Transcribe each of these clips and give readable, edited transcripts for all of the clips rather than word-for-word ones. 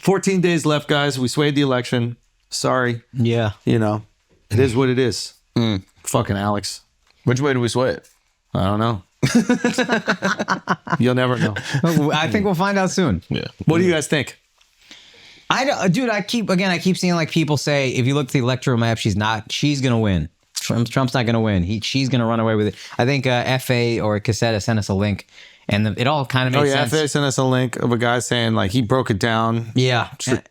14 days left, guys. We swayed the election. Sorry. Yeah. You know, it is what it is. Fucking Alex. Which way do we sway it? I don't know. You'll never know. I think we'll find out soon. Yeah. What do you guys think? Dude, I keep seeing like people say, if you look at the electoral map, she's gonna win. Trump's not gonna win. She's gonna run away with it. I think FA or Cassetta sent us a link, and it all kind of makes sense. FA sent us a link of a guy saying like he broke it down. Yeah,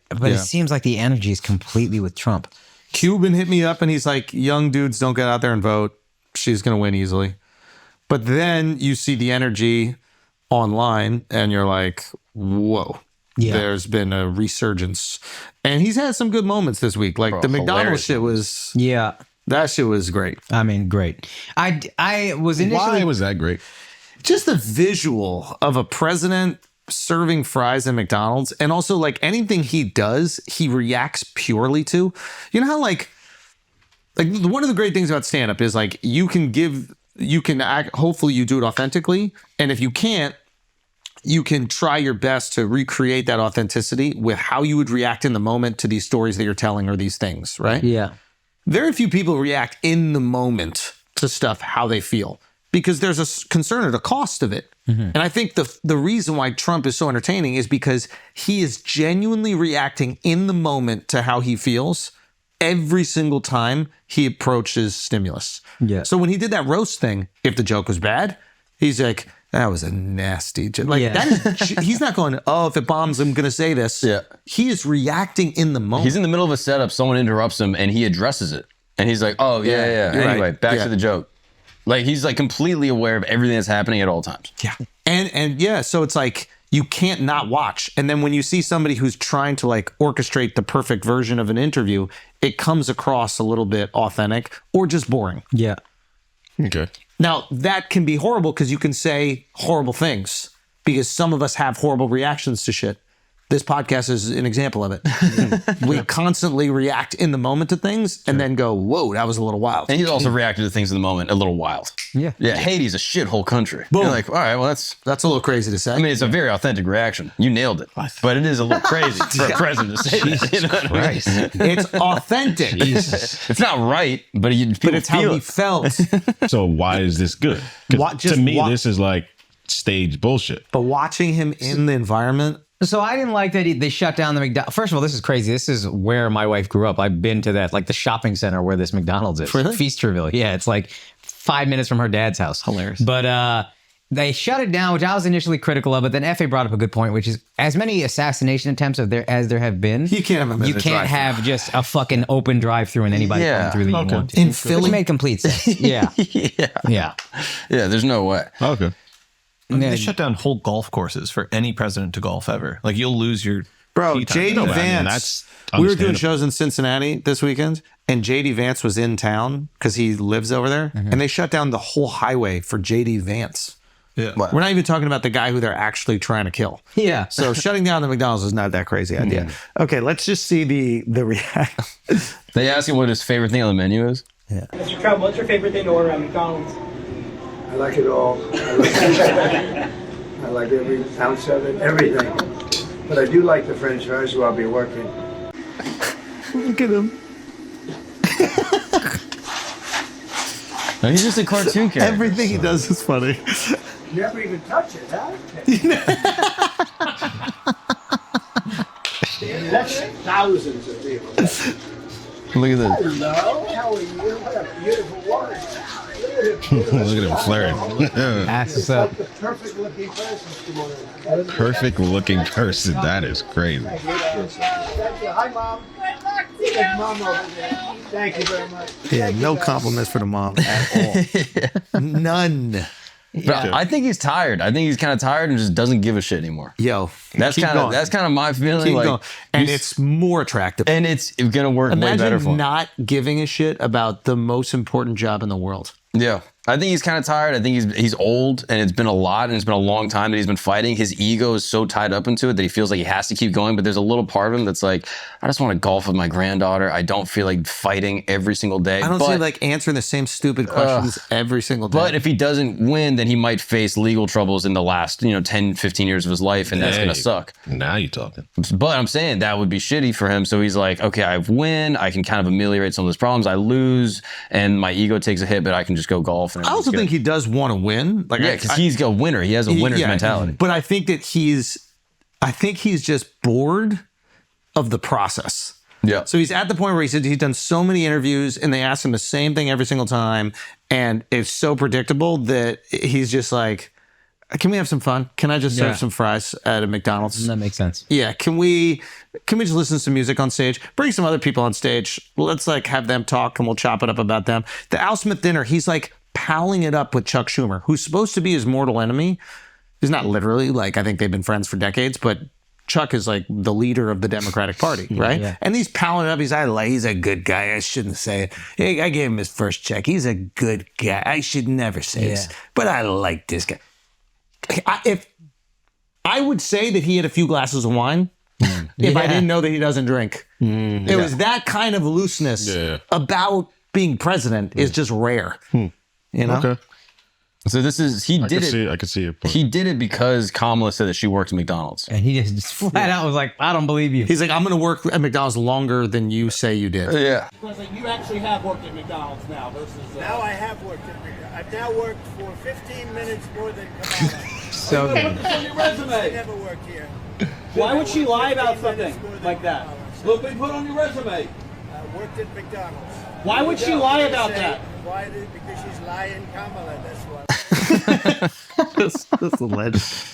but it seems like the energy is completely with Trump. Cuban hit me up and he's like, young dudes don't get out there and vote. She's gonna win easily. But then you see the energy online and you're like, whoa. Yeah. There's been a resurgence. And he's had some good moments this week. Like the McDonald's shit was... Yeah. That shit was great. I mean, great. I was initially... Why was that great? Just the visual of a president serving fries at McDonald's. And also, like, anything he does, he reacts purely to. You know how, like one of the great things about stand-up is, like, you can act... Hopefully, you do it authentically. And if you can't, you can try your best to recreate that authenticity with how you would react in the moment to these stories that you're telling or these things, right? Yeah. Very few people react in the moment to stuff how they feel because there's a concern of the cost of it. Mm-hmm. And I think the reason why Trump is so entertaining is because he is genuinely reacting in the moment to how he feels every single time he approaches stimulus. Yeah. So when he did that roast thing, if the joke was bad, he's like, that was a nasty joke. Like, he's not going, oh, if it bombs, I'm going to say this. Yeah. He is reacting in the moment. He's in the middle of a setup, someone interrupts him, and he addresses it. And he's like, oh, yeah. Anyway, back to the joke. Like, he's like completely aware of everything that's happening at all times. Yeah. And yeah, so it's like, you can't not watch. And then when you see somebody who's trying to like orchestrate the perfect version of an interview, it comes across a little bit authentic or just boring. Yeah. Okay. Now, that can be horrible because you can say horrible things because some of us have horrible reactions to shit. This podcast is an example of it. We constantly react in the moment to things and then go, whoa, that was a little wild. And he's also reacted to things in the moment a little wild. Yeah. Yeah, Haiti's a shithole country. Boom. You're like, all right, well, that's a little crazy to say. I mean, it's a very authentic reaction. You nailed it. But it is a little crazy for a president to say that. You know what I mean? It's authentic. Jesus. It's not right, but it's how he felt. So why is this good? To me, this is like stage bullshit. But watching him in the environment... So I didn't like that they shut down the McDonald's. First of all, this is crazy. This is where my wife grew up. I've been to that, like the shopping center where this McDonald's is. Really? Feasterville. Yeah, it's like 5 minutes from her dad's house. Hilarious. But they shut it down, which I was initially critical of. But then FA brought up a good point, which is as many assassination attempts as there have been, you can't have just a fucking open drive-through and anybody going through that you want to. In Philly, which made complete sense. Yeah. Yeah. There's no way. Okay. They shut down whole golf courses for any president to golf ever. Like, you'll lose your... Bro, JD Vance, we were doing shows in Cincinnati this weekend, and JD Vance was in town because he lives over there, and they shut down the whole highway for JD Vance. Yeah. Wow. We're not even talking about the guy who they're actually trying to kill. Yeah. So shutting down the McDonald's is not that crazy idea. Okay, let's just see the reaction. They ask him what his favorite thing on the menu is. Yeah. Mr. Trump, what's your favorite thing to order at McDonald's? I like it all. I like every ounce of it, everything. But I do like the French fries while I'll be working. Look at him. No, he's just a cartoon character. Everything he does is funny. You never even touch it, huh? That's thousands of people. Look at this. Hello, how are you? What a beautiful woman. Look at him flaring. Asses up. The perfect looking person. Perfect looking person. That is crazy. Thank you. Hi, Mom. Good luck to you. Mom over there. Thank you very much. Yeah, no compliments for the mom at all. None. But I think he's tired. I think he's kind of tired and just doesn't give a shit anymore. Yo, that's kind of my feeling. Keep like, going. And it's more attractive. And it's gonna work way better for him. Imagine not giving a shit about the most important job in the world. Yeah. I think he's kind of tired. I think he's old, and it's been a lot, and it's been a long time that he's been fighting. His ego is so tied up into it that he feels like he has to keep going. But there's a little part of him that's like, I just want to golf with my granddaughter. I don't feel like fighting every single day. I don't see like answering the same stupid questions every single day. But if he doesn't win, then he might face legal troubles in the last 10, 15 years of his life, and that's going to suck. Now you're talking. But I'm saying that would be shitty for him. So he's like, okay, I win. I can kind of ameliorate some of those problems. I lose, and my ego takes a hit, but I can just go golf. And I also think he does want to win. Like, yeah, because he's a winner. He has a winner's mentality. But I think that he's just bored of the process. Yeah. So he's at the point where he said he's done so many interviews and they ask him the same thing every single time. And it's so predictable that he's just like, can we have some fun? Can I just serve some fries at a McDonald's? That makes sense. Yeah. Can we just listen to some music on stage? Bring some other people on stage. Let's like have them talk and we'll chop it up about them. The Al Smith dinner, he's like palling it up with Chuck Schumer, who's supposed to be his mortal enemy. He's not literally, like, I think they've been friends for decades, but Chuck is like the leader of the Democratic Party, right? Yeah. And he's palling it up. He's a good guy. I shouldn't say it. Hey, I gave him his first check. He's a good guy. I should never say this, but I like this guy. If I would say that he had a few glasses of wine, if I didn't know that he doesn't drink. It was that kind of looseness about being president is just rare. You know? Okay. So this is I could see it. He did it because Kamala said that she works at McDonald's, and he just flat out was like, "I don't believe you." He's like, "I'm going to work at McDonald's longer than you say you did." Yeah. President, you actually have worked at McDonald's now versus. Now I have worked at McDonald's. I've now worked for 15 minutes more than Kamala. So put this on your I resume. never worked here. Why would she lie about 15 minutes something more than like that? Kamala. Look, we put on your resume. I worked at McDonald's. Why would she lie about that? Why? Because she's lying, Kamala. That's why. That's a legend.